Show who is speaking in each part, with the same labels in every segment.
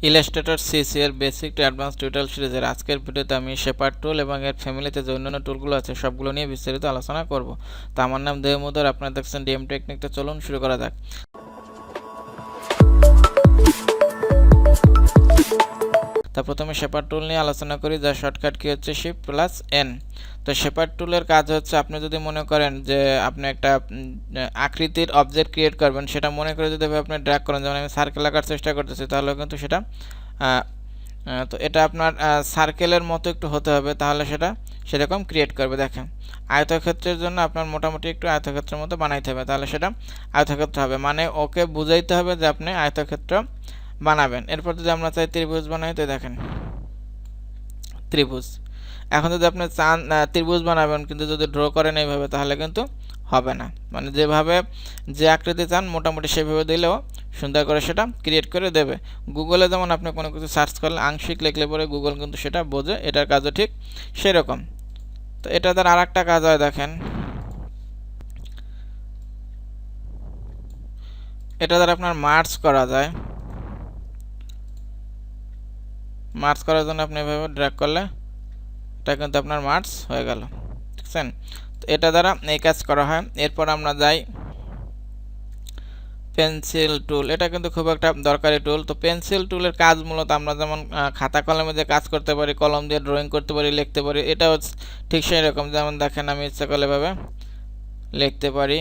Speaker 1: Illustrator CC এর basic to advance tutorial সিরিজের আজকের ভিডিওতে আমি শেপার্ড টুল এবং এর ফ্যামিলিতে যে অন্যান্য টুলগুলো আছে সবগুলো নিয়ে বিস্তারিত আলোচনা করব। তো আমার নাম দেবমুদর, আপনারা দেখছেন ডিএম টেকনিকটা। চলুন শুরু করা যাক। তা প্রথমে শেপার্ড টুল নিয়ে আলোচনা করি, যার শর্টকাট কি হচ্ছে Shift+N। তো শেপার্ড টুলের কাজ হচ্ছে, আপনি যদি মনে করেন যে আপনি একটা আকৃতির অবজেক্ট ক্রিয়েট করবেন, সেটা মনে করে যদি আপনি ড্র্যাগ করেন, যেমন আমি সার্কেল আঁকার চেষ্টা করতেছি, তাহলে কিন্তু সেটা তো এটা আপনার সার্কেলের মতো একটু হতে হবে, তাহলে সেটা সেরকম ক্রিয়েট করবে। দেখেন, আয়তক্ষেত্রের জন্য আপনার মোটামুটি একটু আয়তক্ষেত্রের মতো বানাইতে হবে, তাহলে সেটা আয়তক্ষেত্র হবে। মানে ওকে বুঝাইতে হবে যে আপনি আয়তক্ষেত্র বানাবেন। এরপর যদি আমরা চাই ত্রিভুজ বানাই, তো দেখেন ত্রিভুজ। এখন যদি আপনি চান ত্রিভুজ বানাবেন, কিন্তু যদি ড্র করেন এইভাবে, তাহলে কিন্তু হবে না। মানে যেভাবে যে আকৃতি চান মোটামুটি সেভাবে দিলেও সুন্দর করে সেটা ক্রিয়েট করে দেবে। গুগলে যেমন আপনি কোনো কিছু সার্চ করলে আংশিক লিখলে পরে গুগল কিন্তু সেটা বোঝে, এটার কাজও ঠিক সেরকম। তো এটা দ্বারা আর একটা কাজ হয়, দেখেন এটা দ্বারা আপনার মার্জ করা যায়। মার্জ করার জন্য আপনি এভাবে ড্র্যাগ করলে এটা কিন্তু আপনার মার্জ হয়ে গেল, দেখছেন? তো এটা দ্বারা এই কাজ করা হয়। এরপর আমরা যাই পেন্সিল টুল। এটা কিন্তু খুব একটা দরকারি টুল। তো পেন্সিল টুলের কাজ মূলত আমরা যেমন খাতা কলমে যে কাজ করতে পারি, কলম দিয়ে ড্রয়িং করতে পারি, লিখতে পারি, এটাও ঠিক সেই রকম। যেমন দেখেন, আমি ইচ্ছা করলে এভাবে লিখতে পারি।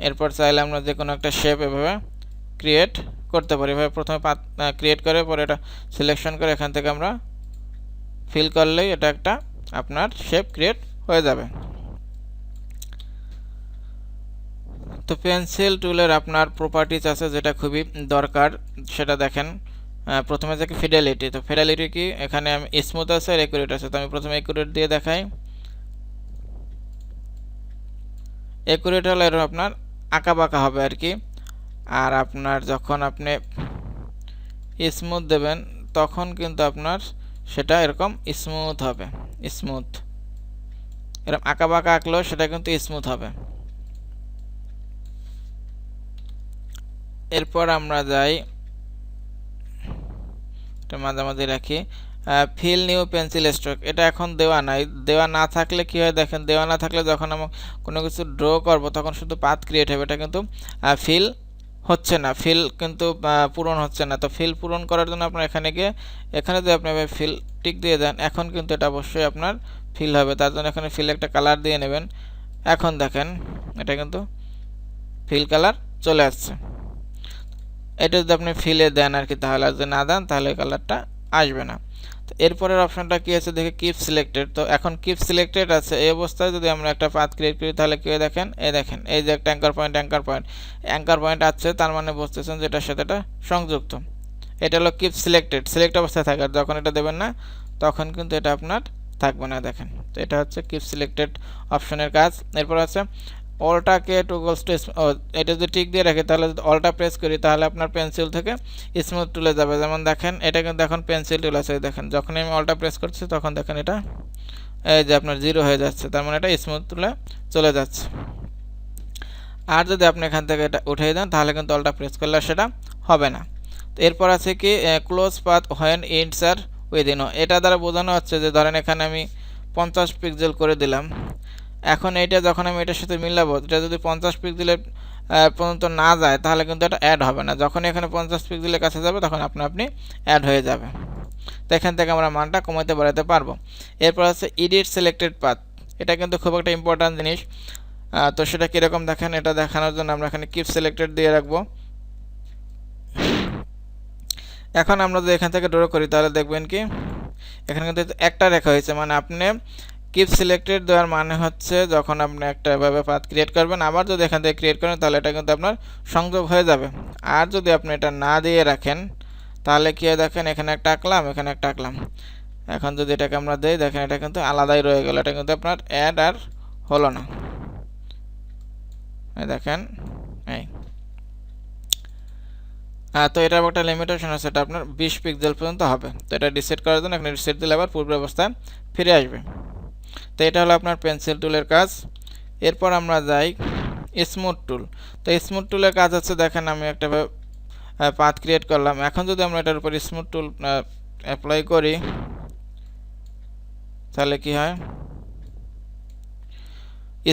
Speaker 1: এরপর চাইলে আমরা যে কোনো একটা শেপ এভাবে ক্রিয়েট করতে পারি। এভাবে প্রথমে ক্রিয়েট করে পরে এটা সিলেকশন করে এখান থেকে আমরা ফিল করলেই এটা একটা আপনার শেপ ক্রিয়েট হয়ে যাবে। তো পেন্সিল টুলের আপনার প্রপার্টিজ আছে যেটা খুবই দরকার, সেটা দেখেন। প্রথমে দেখি ফিডেলিটি। তো ফিডেলিটি কি, এখানে আমি স্মুথ আছে আর একুরেট আছে। তো আমি প্রথমে একুরেট দিয়ে দেখাই। একুরেট হলে এরকম আপনার আঁকা বাঁকা হবে আর কি। আর আপনার যখন আপনি স্মুথ দেবেন, তখন কিন্তু আপনার সেটা এরকম স্মুথ হবে। স্মুথ এরকম আঁকা বাঁকা আঁকলেও সেটা কিন্তু স্মুথ হবে। এরপর আমরা যাই, এটা মাঝামাঝি রাখি, ফিল নিউ পেন্সিল স্ট্রোক। এটা এখন দেওয়া নাই। দেওয়া না থাকলে কি হয় দেখেন, দেওয়া না থাকলে যখন আমি কোনো কিছু ড্র করব তখন শুধু পাথ ক্রিয়েট হবে, এটা কিন্তু ফিল হচ্ছে না, ফিল কিন্তু পূরণ হচ্ছে না। তো ফিল পূরণ করার জন্য আপনার এখানে গিয়ে, এখানে যদি আপনি ফিল টিক দিয়ে দেন, এখন কিন্তু এটা অবশ্যই আপনার ফিল হবে। তার জন্য এখানে ফিল একটা কালার দিয়ে নেবেন। এখন দেখেন এটা কিন্তু ফিল কালার চলে আসছে। এটা যদি আপনি ফিলে দেন আর কি, তাহলে যদি না দেন তাহলে কালারটা আসবে না। তো এরপরের অপশনটা কি আছে দেখে, কিপ সিলেক্টেড। তো এখন কিপ সিলেক্টেড আছে, এই অবস্থায় যদি আমরা একটা পাথ ক্রিয়েট করি, তাহলে কি দেখেন, দেখেন এই যে একটা অ্যাঙ্কার পয়েন্ট আছে, তার মানে বুঝতেছেন যে এটার সাথে এটা সংযুক্ত। এটা হলো কিপ সিলেক্টেড, সিলেক্ট অবস্থায় থাকে। আর যখন এটা দেবেন না, তখন কিন্তু এটা আপনার থাকবে না, দেখেন। তো এটা হচ্ছে কিপ সিলেক্টেড অপশনের কাজ। এরপর আছে অলটাকে টুগলস টু, এটা যদি টিক দিয়ে রাখি, তাহলে যদি অলটা প্রেস করি, তাহলে আপনার পেন্সিল থেকে স্মুথ টুলে যাবে। যেমন দেখেন, এটা কিন্তু এখন পেন্সিল টুল আছে, দেখেন যখনই আমি অলটা প্রেস করছি তখন দেখেন এটা এই যে আপনার জিরো হয়ে যাচ্ছে, তার মানে এটা স্মুথ টুলে চলে যাচ্ছে। আর যদি আপনি এখান থেকে এটা উঠিয়ে দেন, তাহলে কিন্তু অলটা প্রেস করলে সেটা হবে না। তো এরপর আছে কি close path when ends are within. এটা দ্বারা বোঝানো হচ্ছে যে ধরেন এখানে আমি 50 পিক্সেল করে দিলাম। এখন এইটা যখন আমি এটার সাথে মিলাবো, এটা যদি 50 পিক্সেলের পর্যন্ত না যায়, তাহলে কিন্তু এটা অ্যাড হবে না। যখন এখানে 50 পিক্সেলের কাছে যাবে, তখন আপনি অ্যাড হয়ে যাবে। তো এখান থেকে আমরা মানটা কমাতে বাড়াতে পারবো। এরপর আছে এডিট সিলেক্টেড পাথ। এটা কিন্তু খুব একটা ইম্পর্ট্যান্ট জিনিস। তো সেটা কীরকম দেখেন, এটা দেখানোর জন্য আমরা এখানে কিপ সিলেক্টেড দিয়ে রাখবো। এখন আমরা যদি এখান থেকে ড্র করি, তাহলে দেখবেন কি এখানে কিন্তু একটা রেখা হয়েছে। মানে আপনি কিপ সিলেক্টেড দেওয়ার মানে হচ্ছে, যখন আপনি একটা এভাবে পাথ ক্রিয়েট করবেন, আবার যদি এখান থেকে ক্রিয়েট করেন, তাহলে এটা কিন্তু আপনার সংযোগ হয়ে যাবে। আর যদি আপনি এটা না দিয়ে রাখেন, তাহলে কি হয় দেখেন, এখানে একটা আঁকলাম, এখানে একটা আঁকলাম। এখন যদি এটাকে আমরা দিই, দেখেন এটা কিন্তু আলাদাই রয়ে গেল, এটা কিন্তু আপনার অ্যাড আর হলো না। দেখেন এই তো এটার একটা লিমিটেশন আছে, এটা আপনার 20 পিক্সেল পর্যন্ত হবে। তো এটা রিসেট করার জন্য এখানে রিসেট দিলে আবার পূর্ব অবস্থায় ফিরে আসবে। তো এটা হলো আপনার পেন্সিল টুলের কাজ। এরপর আমরা যাই স্মুথ টুল। তো স্মুথ টুলের কাজ হচ্ছে, দেখেন আমি একটা পাথ ক্রিয়েট করলাম। এখন যদি আমরা এটার উপর স্মুথ টুল অ্যাপ্লাই করি তাহলে কি হয়,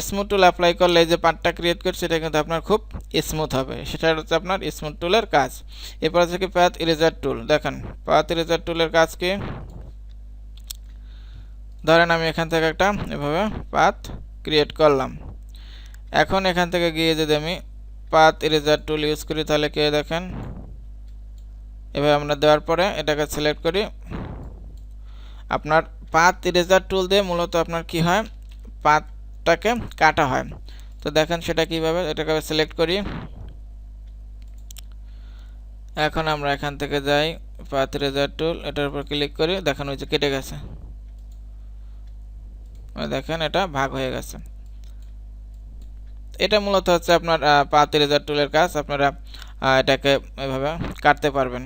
Speaker 1: স্মুথ টুল অ্যাপ্লাই করলে যে পাথটা ক্রিয়েট করছে এটা কিন্তু আপনার খুব স্মুথ হবে। সেটা হচ্ছে আপনার স্মুথ টুলের কাজ। এরপর হচ্ছে কি পাথ ইরেজার টুল। দেখেন পাথ ইরেজার টুলের কাজ কি, ধরেন আমি এখান থেকে একটা এভাবে পাথ ক্রিয়েট করলাম। এখন এখান থেকে গিয়ে যদি আমি পাথ ইরেজার টুল ইউজ করি তাহলে কি দেখেন, এভাবে আমরা দেওয়ার পরে এটাকে সিলেক্ট করি। আপনার পাথ ইরেজার টুল দিয়ে মূলত আপনার কি হয়, পাথটাকে কাটা হয়। তো দেখেন সেটা কিভাবে, এটাকে সিলেক্ট করি। এখন আমরা এখান থেকে যাই পাথ ইরেজার টুল, এটার উপর ক্লিক করি, দেখেন ওই যে কেটে গেছে, দেখেন এটা ভাগ হয়ে গেছে। এটা মূলত হচ্ছে আপনার পাথ ইরেজার টুলের কাজ। আপনারা এটাকে এভাবে কাটতে পারবেন।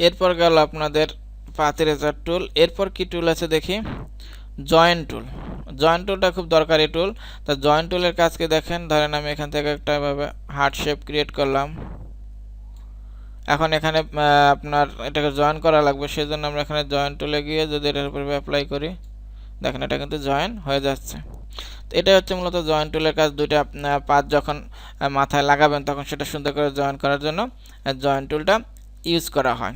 Speaker 1: এরপর গেল আপনাদের পাথ ইরেজার টুল। এরপর কি টুল আছে দেখি, জয়েন্ট টুল। জয়েন্ট টুলটা খুব দরকারি টুল। তো জয়েন্ট টুলের কাজকে দেখেন, ধরেন আমি এখান থেকে একটা এভাবে হার্ট শেপ ক্রিয়েট করলাম। এখন এখানে আপনার এটাকে জয়েন করা লাগবে, সেই জন্য আমরা এখানে জয়েন্ট টুলে গিয়ে যদি এটার উপর অ্যাপ্লাই করি, দেখেন এটা কিন্তু জয়েন হয়ে যাচ্ছে। তো এটা হচ্ছে মূলত জয়েন্ট টুলের কাজ। দুইটা পাত যখন মাথায় লাগাবেন তখন সেটা সুন্দর করে জয়েন করার জন্য জয়েন্ট টুলটা ইউজ করা হয়।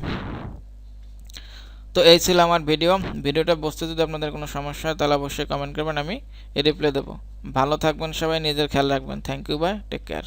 Speaker 1: তো এই ছিল আমার ভিডিওটা বুঝতে যদি আপনাদের কোনো সমস্যা হয় তাহলে অবশ্যই কমেন্ট করবেন, আমি রিপ্লাই দেবো। ভালো থাকবেন সবাই, নিজের খেয়াল রাখবেন। Thank you, bye, take care.